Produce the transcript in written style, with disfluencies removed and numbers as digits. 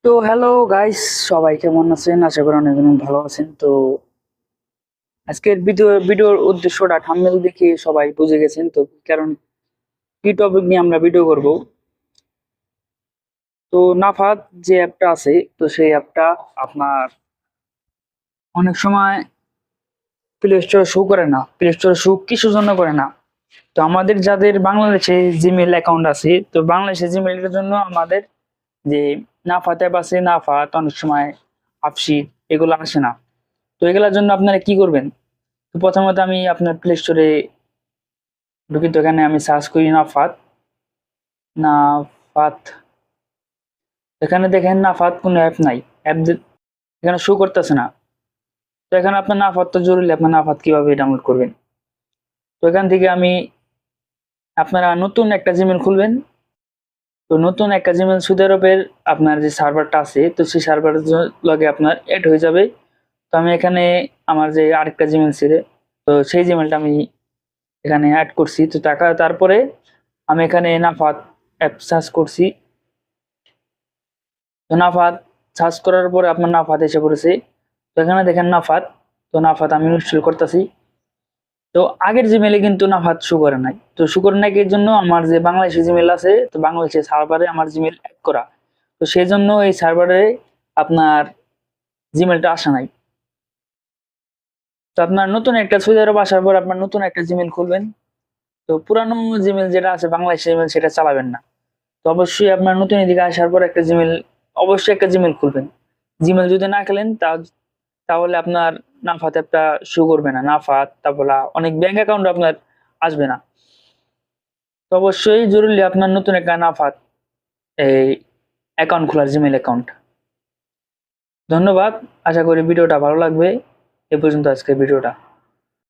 তো hello guys, সবাই কেমন আছেন? আশা করি অনেক অনেক ভালো আছেন। তো আজকের ভিডিওর উদ্দেশ্যটা থাম্বনেল দেখে সবাই বুঝে গেছেন। তো কারণ কি টপিক নিয়ে আমরা ভিডিও করব। তো নাফাত যে অ্যাপটা আছে, তো সেই অ্যাপটা আপনার অনেক সময় প্লে স্টোরে শো করে না। প্লে স্টোরে শো কিসের জন্য করে না? তো আমাদের যাদের বাংলাদেশে জিমেল অ্যাকাউন্ট আছে, তো বাংলাদেশে জিমেলের জন্য আমাদের যে নাফাত অ্যাপ আছে, নাফাত অনেক সময় আপশিট এগুলো আসে না। তো এগুলোর জন্য আপনারা কি করবেন? তো প্রথমত আমি আপনার প্লে স্টোরে ঢুকি। তো এখানে আমি সার্চ করি নাফাত। নাফাত, এখানে দেখেন নাফাত কোনো অ্যাপ নাই। অ্যাপ এখানে শো করতেছে না। তো এখানে আপনার নাফাত তো জরুরি, আপনার নাফাত কিভাবে ডাউনলোড করবেন? তো এখান থেকে আমি আপনারা নতুন একটা জিমেল খুলবেন। তো নতুন একটা জিমেল সৌদি আরবের আপনার যে সার্ভারটা আছে, তো সেই সার্ভারের লগে আপনার অ্যাড হয়ে যাবে। তো আমি এখানে আমার যে আরেকটা জিমেল ছিল, তো সেই জিমেলটা আমি এখানে অ্যাড করছি। তো তারপরে আমি এখানে নাফাত অ্যাপ সার্চ করছি। তো নাফাত সার্চ করার পরে আপনার নাফাত এসে পড়েছে। তো এখানে দেখেন নাফাত। তো নাফাত আমি ইনস্টল করতেছি। তো আগের জিমেলে কিন্তু নাফাত শো করে নাই। তো শো করে নাই এর জন্য আমার যে বাংলাদেশি জিমেল আছে, তো বাংলাদেশের সার্ভারে আমার জিমেল অ্যাড করা। তো সেই জন্য এই সার্ভারে আপনার জিমেলটা আসা নাই। তো আপনার নতুন একটা সৌদি আরব আসার পর আপনার নতুন একটা জিমেল খুলবেন। তো পুরানো জিমেল যেটা আছে বাংলাদেশি জিমেল, সেটা চালাবেন না। তো অবশ্যই আপনার নতুন এদিকে আসার পর একটা জিমেল, অবশ্যই একটা জিমেল খুলবেন। জিমেল যদি না খেলেন তাহলে আপনার নাফাত অ্যাপটা শো করবে না। নাফাত, তারপর অনেক ব্যাংক অ্যাকাউন্ট আপনার আসবে না। তো অবশ্যই জরুরি আপনার নতুন একটা নাফাত এই অ্যাকাউন্ট খোলার, জিমেল অ্যাকাউন্ট। ধন্যবাদ। আশা করি ভিডিওটা ভালো লাগবে। এ পর্যন্ত আজকের ভিডিওটা।